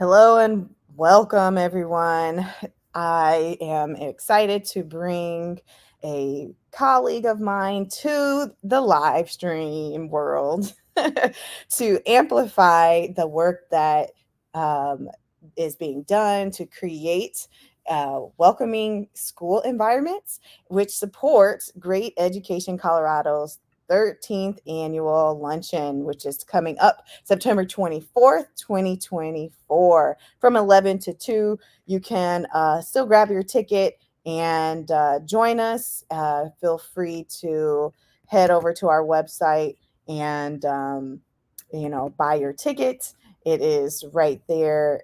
Hello and welcome, everyone. I am excited to bring a colleague of mine to the live stream world to amplify the work that um, is being done to create welcoming school environments which support Great Education Colorado's 13th annual luncheon, which is coming up September 24th, 2024, from 11 to 2. You can still grab your ticket and join us. Feel free to head over to our website and, buy your ticket. It is right there,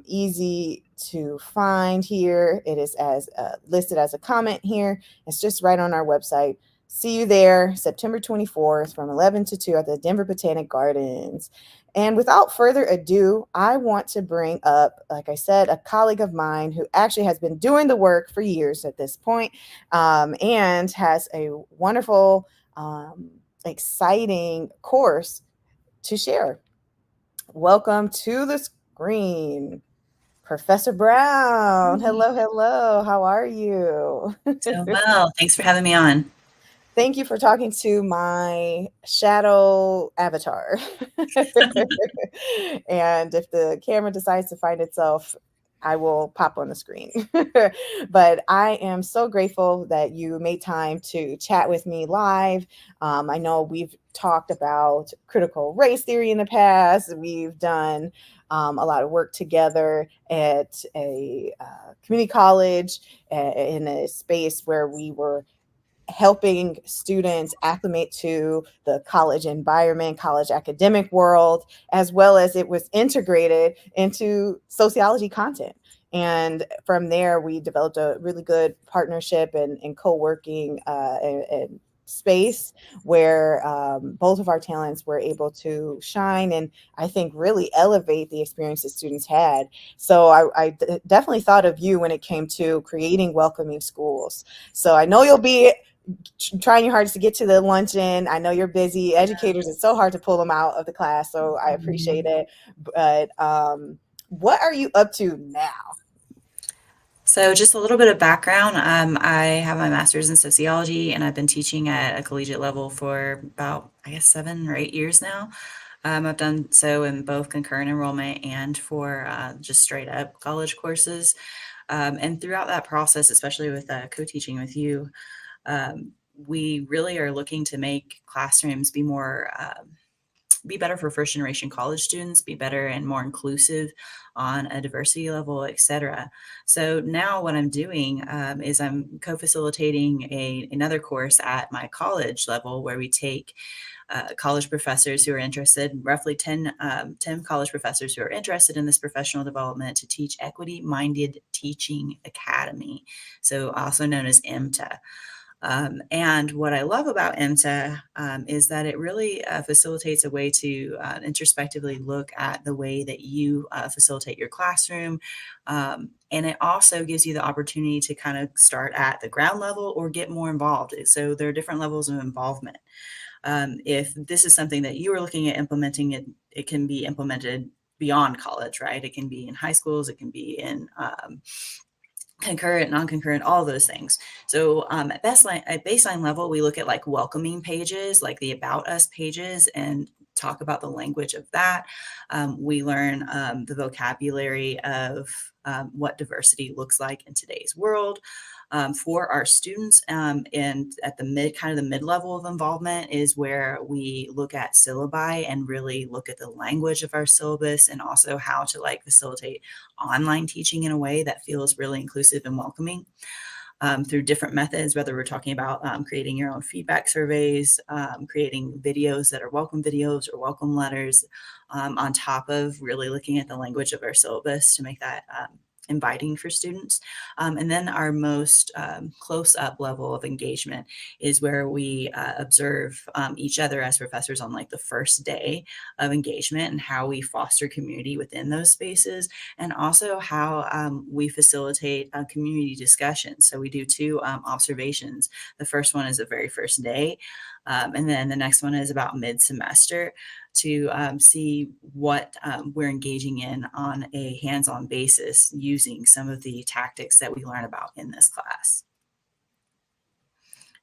easy to find here. It is as listed as a comment here. It's just right on our website. See you there September 24th from 11 to 2 at the Denver Botanic Gardens. And without further ado, I want to bring up, like I said, a colleague of mine who actually has been doing the work for years at this point, and has a wonderful, exciting course to share. Welcome to the screen, Professor Brown. Hello, hello. How are you? So well, thanks for having me on. Thank you for talking to my shadow avatar. And if the camera decides to find itself, I will pop on the screen. But I am so grateful that you made time to chat with me live. I know we've talked about critical race theory in the past. We've done a lot of work together at a community college in a space where we were helping students acclimate to the college environment, college academic world, as well as it was integrated into sociology content. And from there, we developed a really good partnership and co-working and space where both of our talents were able to shine and I think really elevate the experience that students had. So I definitely thought of you when it came to creating welcoming schools. So I know you'll be trying your hardest to get to the luncheon. I know you're busy. Educators, it's so hard to pull them out of the class, so I appreciate it. But what are you up to now? So just a little bit of background. I have my master's in sociology, and I've been teaching at a collegiate level for about, I guess, 7 or 8 years now. I've done so in both concurrent enrollment and for just straight up college courses. And throughout that process, especially with co-teaching with you, we really are looking to make classrooms be better for first generation college students, be better and more inclusive on a diversity level, et cetera. So now what I'm doing is I'm co-facilitating another course at my college level where we take college professors who are interested, roughly 10 college professors who are interested in this professional development to teach Equity-Minded Teaching Academy, so also known as EMTA. And what I love about EMTA is that it really facilitates a way to introspectively look at the way that you facilitate your classroom. And it also gives you the opportunity to kind of start at the ground level or get more involved. So there are different levels of involvement. If this is something that you are looking at implementing, it can be implemented beyond college, right? It can be in high schools, it can be in concurrent, non-concurrent, all those things. So at baseline level, we look at like welcoming pages, like the About Us pages, and talk about the language of that. We learn the vocabulary of what diversity looks like in today's world. For our students, and at the mid level of involvement is where we look at syllabi and really look at the language of our syllabus and also how to like facilitate online teaching in a way that feels really inclusive and welcoming. Through different methods, whether we're talking about creating your own feedback surveys, creating videos that are welcome videos or welcome letters, on top of really looking at the language of our syllabus to make that inviting for students. And then our most close-up level of engagement is where we observe each other as professors on like the first day of engagement and how we foster community within those spaces, and also how we facilitate community discussions. So we do two observations. The first one is the very first day, and then the next one is about mid-semester to see what we're engaging in on a hands-on basis using some of the tactics that we learn about in this class.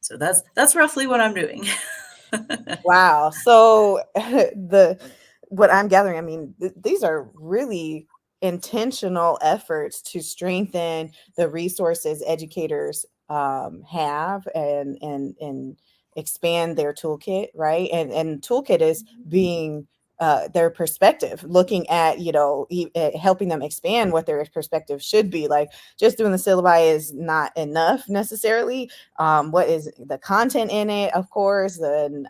So that's roughly what I'm doing. Wow. So the what I'm gathering, I mean, these are really intentional efforts to strengthen the resources educators have and expand their toolkit, right? And toolkit is being their perspective, looking at helping them expand what their perspective should be. Like just doing the syllabi is not enough necessarily. What is the content in it, of course, and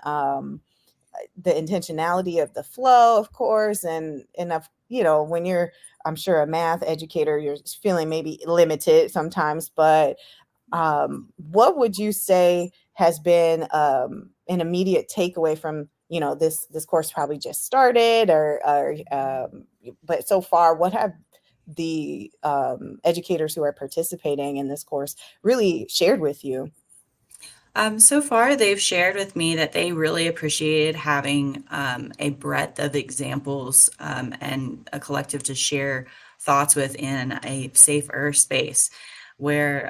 the intentionality of the flow, of course, and of when you're, I'm sure, a math educator, you're feeling maybe limited sometimes, but what would you say has been an immediate takeaway from this course probably just started or but so far what have the educators who are participating in this course really shared with you? So far, they've shared with me that they really appreciated having a breadth of examples and a collective to share thoughts within a safer space where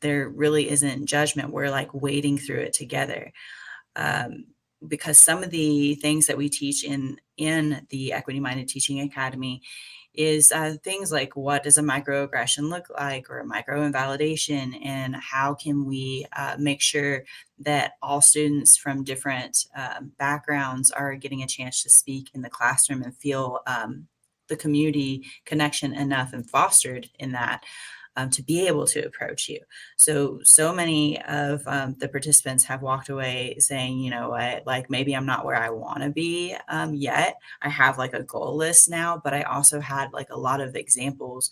there really isn't judgment. We're like wading through it together. Um, because some of the things that we teach in the Equity Minded Teaching Academy is things like what does a microaggression look like or a microinvalidation, and how can we make sure that all students from different backgrounds are getting a chance to speak in the classroom and feel the community connection enough and fostered in that to be able to approach you. So many of the participants have walked away saying, you know what, like maybe I'm not where I want to be yet. I have like a goal list now, but I also had like a lot of examples,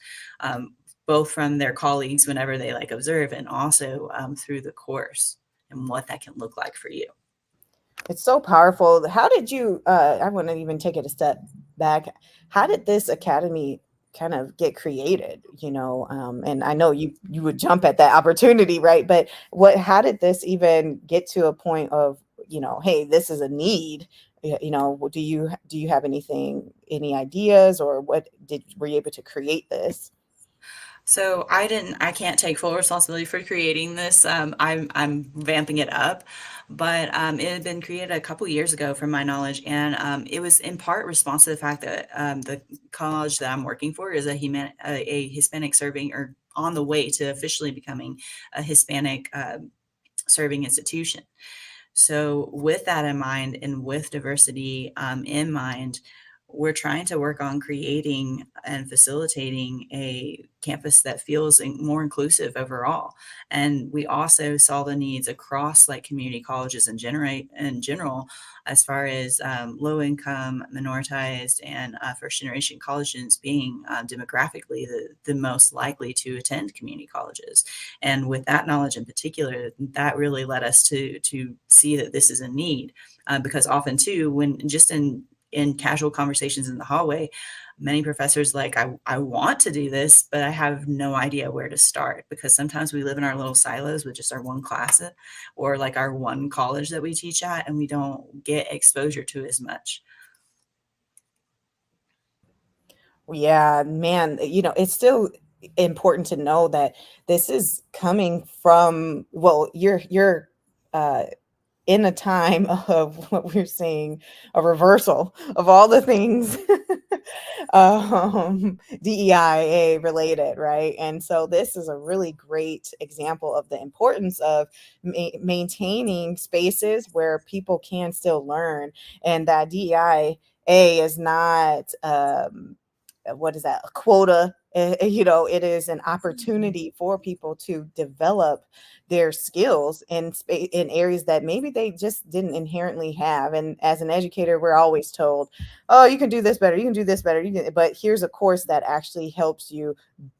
both from their colleagues whenever they like observe, and also through the course and what that can look like for you. It's so powerful. How did you I want to even take it a step back. How did this academy kind of get created? And I know you would jump at that opportunity, right? But how did this even get to a point of, hey, this is a need? Do you have any ideas, or were you able to create this? So I can't take full responsibility for creating this. I'm vamping it up, but it had been created a couple years ago, from my knowledge, and it was in part response to the fact that the college that I'm working for is a Hispanic serving, or on the way to officially becoming a Hispanic serving institution. So, with that in mind, and with diversity in mind, we're trying to work on creating and facilitating a campus that feels more inclusive overall. And we also saw the needs across like community colleges in general, as far as low income, minoritized, and first generation college students being demographically the most likely to attend community colleges. And with that knowledge in particular, that really led us to see that this is a need, because often too, when just in casual conversations in the hallway, many professors like, I want to do this, but I have no idea where to start, because sometimes we live in our little silos with just our one class or like our one college that we teach at, and we don't get exposure to as much. Yeah, man, it's still important to know that this is coming from, well, you're uh in a time of what we're seeing, a reversal of all the things DEIA related, right? And so this is a really great example of the importance of maintaining spaces where people can still learn, and that DEIA is not what is that, a quota. It is an opportunity for people to develop their skills in areas that maybe they just didn't inherently have. And as an educator, we're always told, oh, you can do this better, you can do this better, but here's a course that actually helps you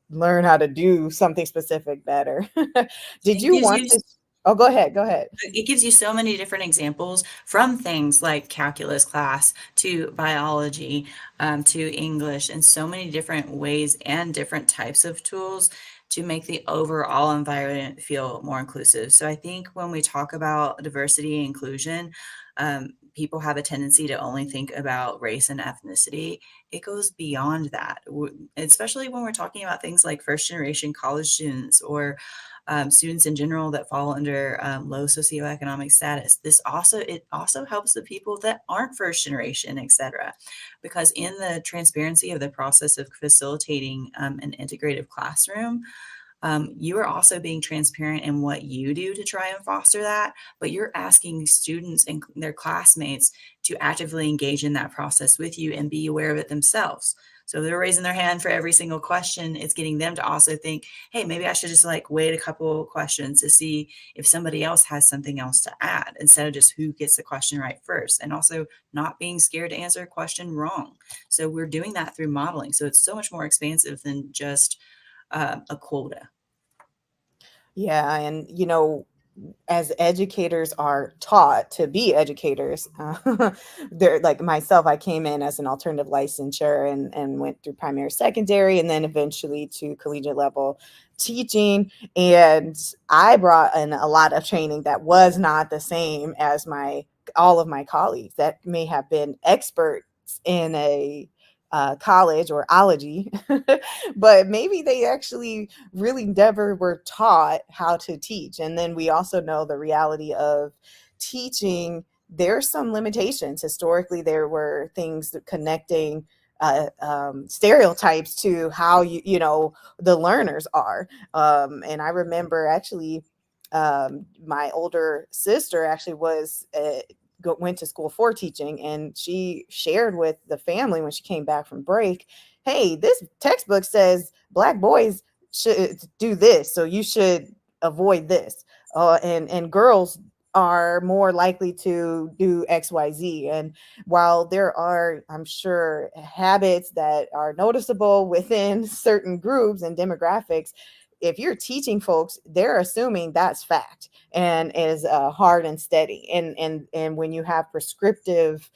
learn how to do something specific better. Did It you gives want you to? Oh, go ahead. it gives you so many different examples, from things like calculus class to biology to English, and so many different ways and different types of tools to make the overall environment feel more inclusive. So I think when we talk about diversity and inclusion, people have a tendency to only think about race and ethnicity. It goes beyond that, especially when we're talking about things like first generation college students or students in general that fall under low socioeconomic status. It also helps the people that aren't first generation, etc. Because in the transparency of the process of facilitating an integrative classroom, you are also being transparent in what you do to try and foster that, but you're asking students and their classmates to actively engage in that process with you and be aware of it themselves. So they're raising their hand for every single question. It's getting them to also think, hey, maybe I should just like wait a couple questions to see if somebody else has something else to add instead of just who gets the question right first. And also not being scared to answer a question wrong. So we're doing that through modeling. So it's so much more expansive than just a quota. Yeah, and as educators are taught to be educators, they're like myself. I came in as an alternative licensure and went through primary, secondary, and then eventually to collegiate level teaching. And I brought in a lot of training that was not the same as my all of my colleagues that may have been experts in a college or ology, but maybe they actually really never were taught how to teach. And then we also know the reality of teaching. There's some limitations. Historically, there were things connecting stereotypes to how the learners are. And I remember actually my older sister actually went to school for teaching, and she shared with the family when she came back from break, hey, this textbook says black boys should do this, so you should avoid this, and girls are more likely to do XYZ. And while there are, I'm sure, habits that are noticeable within certain groups and demographics, if you're teaching folks, they're assuming that's fact and is hard and steady. And when you have prescriptive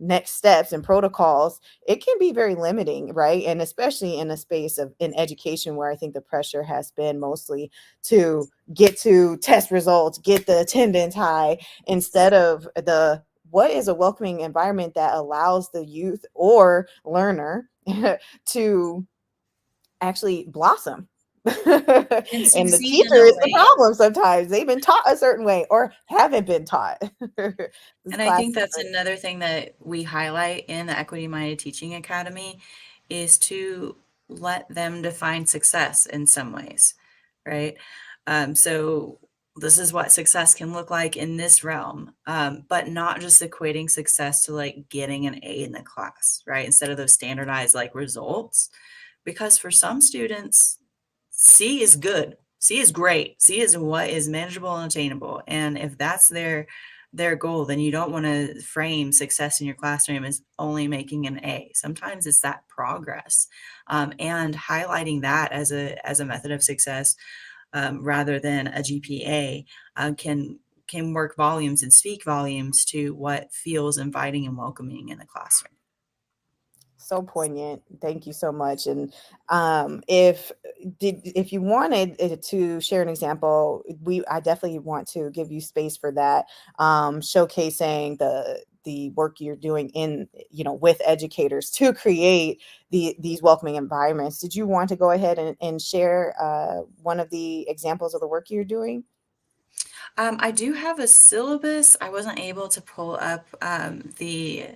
next steps and protocols, it can be very limiting, right? And especially in a space of in education where I think the pressure has been mostly to get to test results, get the attendance high, instead of the what is a welcoming environment that allows the youth or learner to actually blossom. And And the succeed in teacher a is the way. problem sometimes. They've been taught a certain way or haven't been taught. This And I class think is that's great. another thing that we highlight in the Equity Minded Teaching Academy is to let them define success in some ways, right? So this is what success can look like in this realm, but not just equating success to like getting an A in the class, right? Instead of those standardized like results, because for some students, C is good. C is great. C is what is manageable and attainable. And if that's their goal, then you don't want to frame success in your classroom as only making an A. Sometimes it's that progress, and highlighting that as a method of success rather than a GPA can work volumes and speak volumes to what feels inviting and welcoming in the classroom. So poignant. Thank you so much. And if you wanted to share an example, I definitely want to give you space for that, showcasing the work you're doing in with educators to create these welcoming environments. Did you want to go ahead and share one of the examples of the work you're doing? I do have a syllabus. I wasn't able to pull up the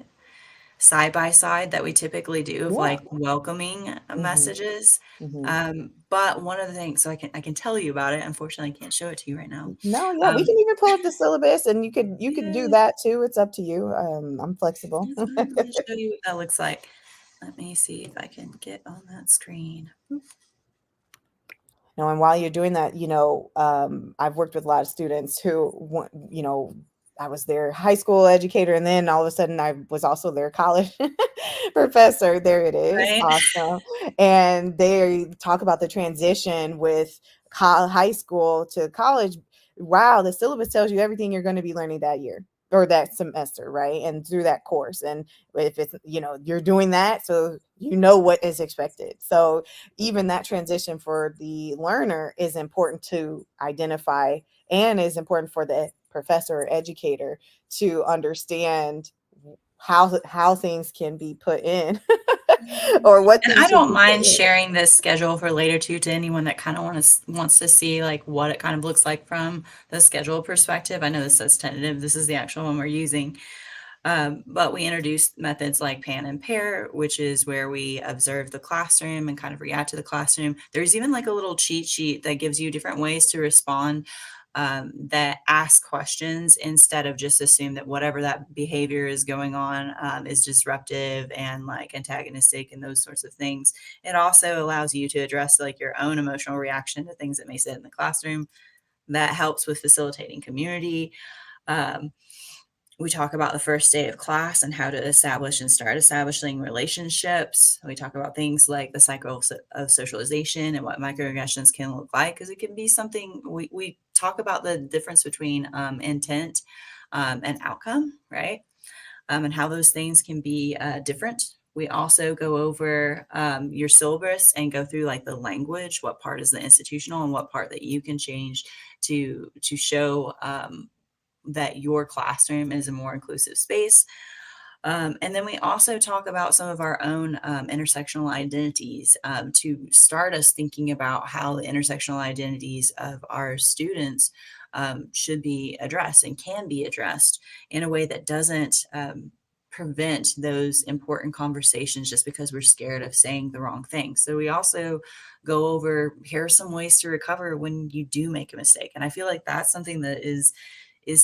side by side that we typically do of Yeah. like welcoming Hmm. messages. Hmm. But one of the things, so I can tell you about it. Unfortunately, I can't show it to you right now. No, yeah, we Um, can even pull up the syllabus, and you could do yeah, that too. It's up to you. I'm flexible. it's fine. Let me show you what that looks like. Let me see if I can get on that screen. No, and while you're doing that, I've worked with a lot of students who want, I was their high school educator, and then all of a sudden I was also their college professor. There it is. Right? Awesome. And they talk about the transition with high school to college. Wow, the syllabus tells you everything you're going to be learning that year. or that semester, right? And through that course. And if it's, you're doing that, so you know what is expected. So even that transition for the learner is important to identify, and is important for the professor or educator to understand how things can be put in or what And things I should don't be put mind in. sharing this schedule for later too to anyone that kind of wants to see like what it kind of looks like from the schedule perspective. I know this says tentative. This is the actual one we're using. But we introduced methods like pan and pair, which is where we observe the classroom and kind of react to the classroom. There's even like a little cheat sheet that gives you different ways to respond, that ask questions instead of just assume that whatever that behavior is going on, is disruptive and like antagonistic and those sorts of things. It also allows you to address like your own emotional reaction to things that may sit in the classroom. That helps with facilitating community. Um, we talk about the first day of class and how to establish and start establishing relationships. We talk about things like the cycle of socialization and what microaggressions can look like, because it can be something we talk about the difference between intent, and outcome, right? And how those things can be different. We also go over your syllabus and go through like the language, what part is the institutional and what part that you can change to show that your classroom is a more inclusive space. And then we also talk about some of our own intersectional identities, to start us thinking about how the intersectional identities of our students should be addressed and can be addressed in a way that doesn't prevent those important conversations just because we're scared of saying the wrong thing. So we also go over, here are some ways to recover when you do make a mistake. And I feel like that's something that is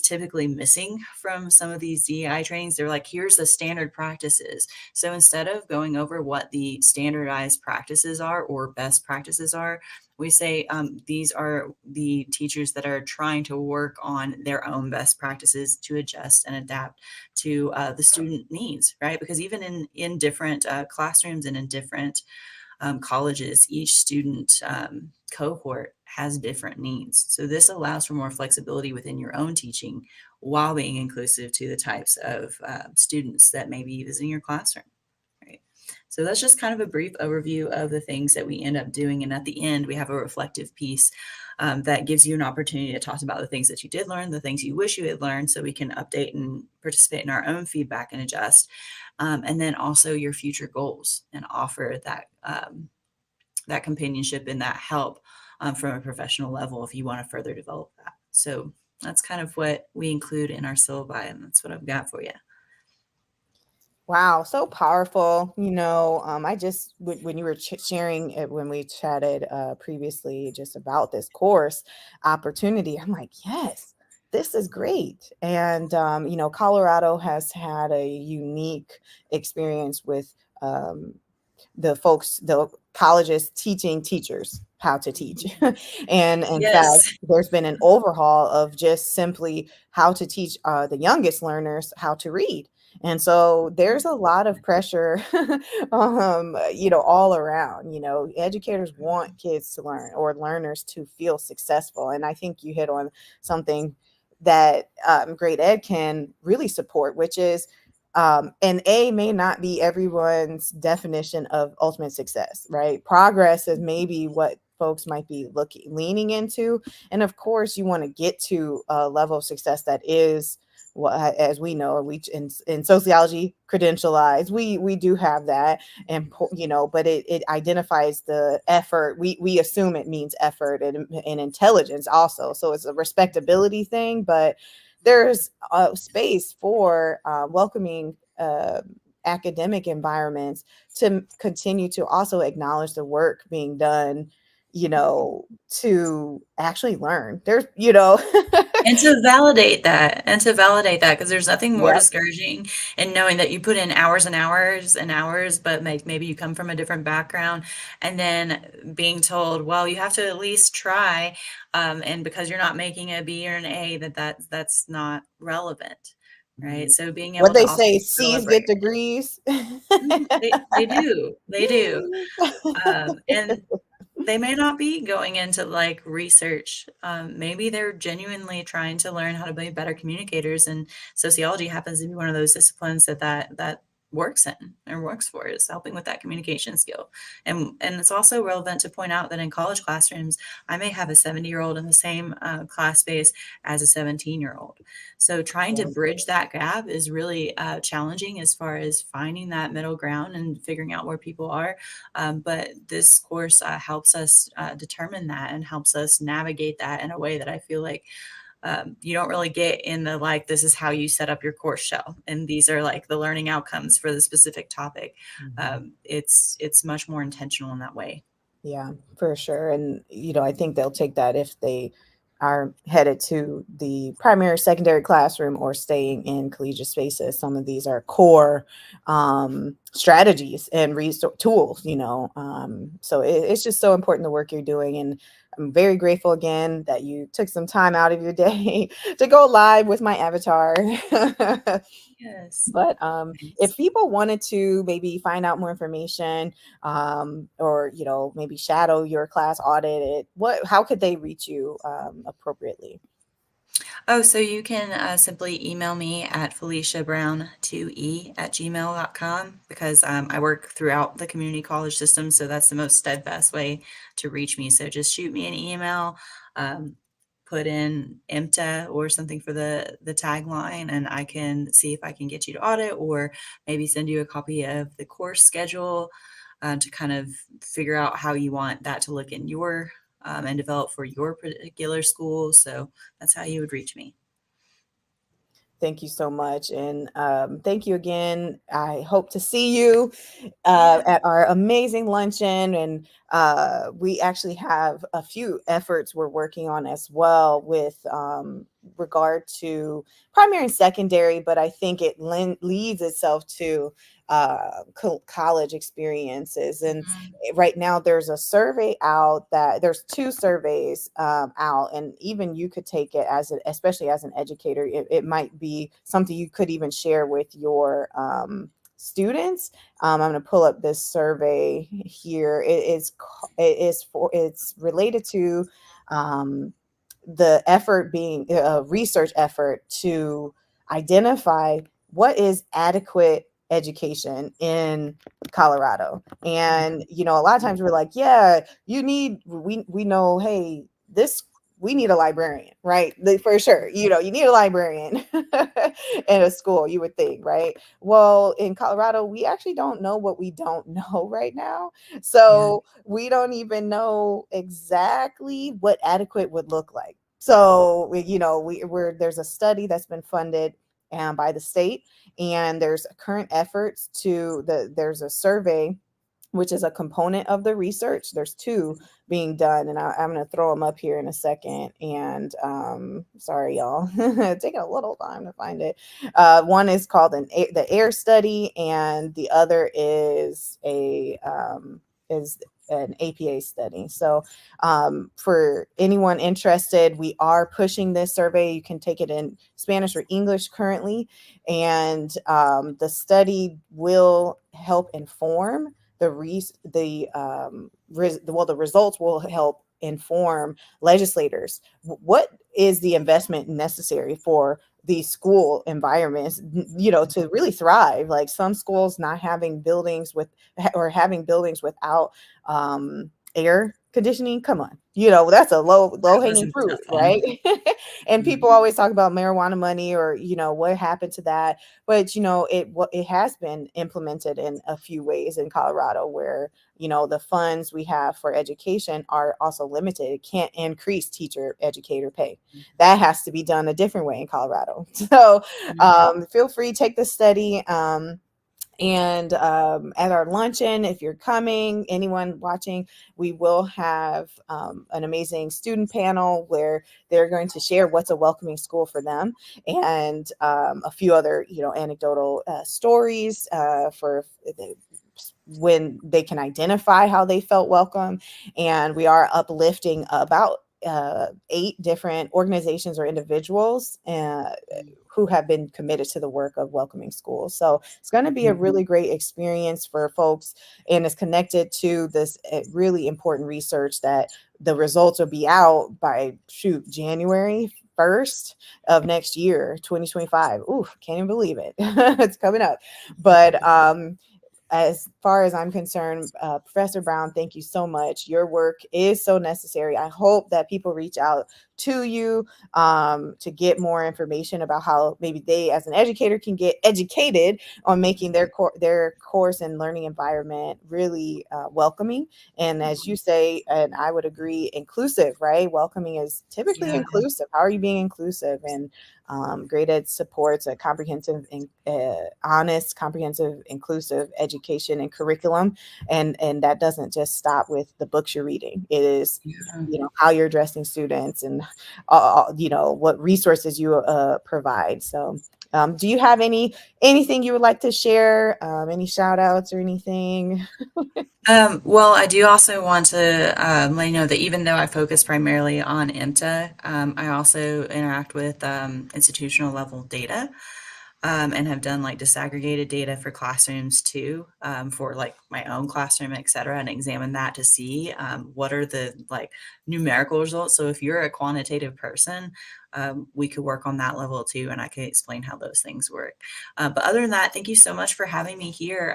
typically missing from some of these DEI trainings. They're like, here's the standard practices. So instead of going over what the standardized practices are or best practices are, we say these are the teachers that are trying to work on their own best practices to adjust and adapt to the student needs, right? Because even in different classrooms and in different colleges, each student cohort has different needs. So this allows for more flexibility within your own teaching while being inclusive to the types of students that may be visiting your classroom. Right. So that's just kind of a brief overview of the things that we end up doing. And at the end, we have a reflective piece that gives you an opportunity to talk about the things that you did learn, the things you wish you had learned, so we can update and participate in our own feedback and adjust. And then also your future goals, and offer that that companionship and that help from a professional level if you want to further develop that. So that's kind of what we include in our syllabi, and that's what I've got for you. Wow, so powerful. I just, when you were sharing it, when we chatted previously just about this course opportunity, I'm like, yes, this is great. And, Colorado has had a unique experience with the colleges teaching teachers how to teach. And in fact, Yes. there's been an overhaul of just simply how to teach the youngest learners how to read. And so there's a lot of pressure, all around. Educators want kids to learn, or learners to feel successful. And I think you hit on something that great ed can really support, which is and A may not be everyone's definition of ultimate success, right? Progress is maybe what folks might be leaning into. And of course, you want to get to a level of success that is, well, as we know, we in sociology credentialized, we do have that. And but it identifies the effort. We assume it means effort and intelligence also. So it's a respectability thing, but there's a space for welcoming academic environments to continue to also acknowledge the work being done, to actually learn. There's, And to validate that, because there's nothing more Yep. discouraging in knowing that you put in hours and hours and hours, but maybe you come from a different background, and then being told, well, you have to at least try, and because you're not making a B or an A, that's not relevant, right? So being What able to they also say, C's get celebrate. degrees. They do, they do. And they may not be going into like research. Maybe they're genuinely trying to learn how to be better communicators, and sociology happens to be one of those disciplines that works in or works for is helping with that communication skill. And it's also relevant to point out that in college classrooms, I may have a 70-year-old in the same class space as a 17-year-old. So trying to bridge that gap is really challenging as far as finding that middle ground and figuring out where people are. But this course helps us determine that and helps us navigate that in a way that I feel like you don't really get in the like, this is how you set up your course shell, and these are like the learning outcomes for the specific topic. It's much more intentional in that way. Yeah, for sure. And, I think they'll take that if they are headed to the primary, secondary classroom or staying in collegiate spaces. Some of these are core strategies and tools, So it's just so important the work you're doing. And I'm very grateful again that you took some time out of your day to go live with my avatar. Yes. But if Thanks. people wanted to maybe find out more information, or maybe shadow your class, audit it, how could they reach you appropriately? Oh, so you can simply email me at FeliciaBrown2E@gmail.com, because I work throughout the community college system. So that's the most steadfast way to reach me. So just shoot me an email, um, put in IMTA or something for the tagline, and I can see if I can get you to audit or maybe send you a copy of the course schedule to kind of figure out how you want that to look in your and develop for your particular school. So that's how you would reach me. Thank you so much. And thank you again. I hope to see you Yeah. at our amazing luncheon. And we actually have a few efforts we're working on as well with regard to primary and secondary, but I think it leads itself to college experiences. And Mhm. right now there's a survey out that there's two surveys out, and even you could take it as especially as an educator, it might be something you could even share with your students. I'm going to pull up this survey here. It's related to the effort being a research effort to identify what is adequate education in Colorado. And a lot of times we're like, yeah, we know, hey, this we need a librarian, right? For sure. You need a librarian in a school, you would think, right? Well, in Colorado, we actually don't know what we don't know right now. Yeah. So we don't even know exactly what adequate would look like. So there's a study that's been funded by the state, and there's current efforts there's a survey which is a component of the research. There's two being done, and I'm going to throw them up here in a second. And sorry, y'all, taking a little time to find it. One is called the air study, and the other is an APA study. So for anyone interested, we are pushing this survey. You can take it in Spanish or English currently, and the study will help inform the results will help inform legislators what is the investment necessary for these school environments to really thrive. Like some schools not having buildings with or having buildings without air conditioning, come on, that's a low That was hanging a fruit, tough one. right? And people Mhm. always talk about marijuana money, or what happened to that. But it has been implemented in a few ways in Colorado, where the funds we have for education are also limited. It can't increase teacher educator pay. That has to be done a different way in Colorado. So Mhm. feel free, take the study. And at our luncheon, if you're coming, anyone watching, we will have an amazing student panel where they're going to share what's a welcoming school for them, and a few other, anecdotal stories for when they can identify how they felt welcome. And we are uplifting about 8 different organizations or individuals who have been committed to the work of welcoming schools. So it's going to be a really great experience for folks, and it's connected to this really important research that the results will be out by January 1st of next year, 2025. Ooh, can't even believe it. It's coming up. But as far as I'm concerned, Professor Brown, thank you so much. Your work is so necessary. I hope that people reach out to you to get more information about how maybe they, as an educator, can get educated on making their course and learning environment really welcoming. And as you say, and I would agree, inclusive, right? Welcoming is typically Yeah. inclusive. How are you being inclusive? And Great Ed supports a comprehensive, honest, comprehensive, inclusive education and curriculum, and that doesn't just stop with the books you're reading. It is, Yeah. how you're addressing students and what resources you provide. So, do you have anything you would like to share? Any shout outs or anything? Well, I do also want to let you know that even though I focus primarily on IMTA, I also interact with institutional level data and have done like disaggregated data for classrooms too, for like my own classroom, et cetera, and examine that to see what are the like numerical results. So if you're a quantitative person, we could work on that level too, and I can explain how those things work. But other than that, thank you so much for having me here.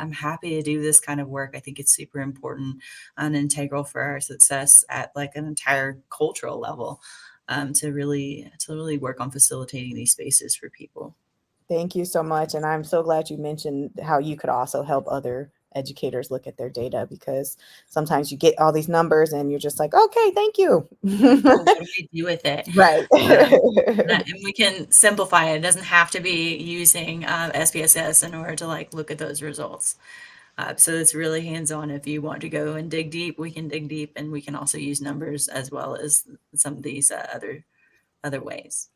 I'm happy to do this kind of work. I think it's super important and integral for our success at like an entire cultural level, to really work on facilitating these spaces for people. Thank you so much. And I'm so glad you mentioned how you could also help other educators look at their data, because sometimes you get all these numbers and you're just like, okay, thank you. But what do we do with it? Right. And we can simplify it. It doesn't have to be using SPSS in order to like look at those results. So it's really hands-on. If you want to go and dig deep, we can dig deep, and we can also use numbers as well as some of these other ways.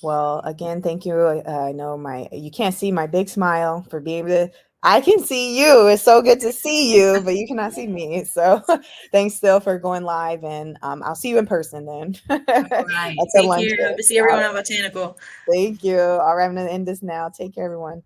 Well, again, thank you. I know you can't see my big smile for being able to, I can see you. It's so good to see you, but you cannot see me. So thanks still for going live, and I'll see you in person then at All right. the Take care. luncheon. Hope to see All everyone right. at Botanical. Thank you. All right. I'm going to end this now. Take care, everyone.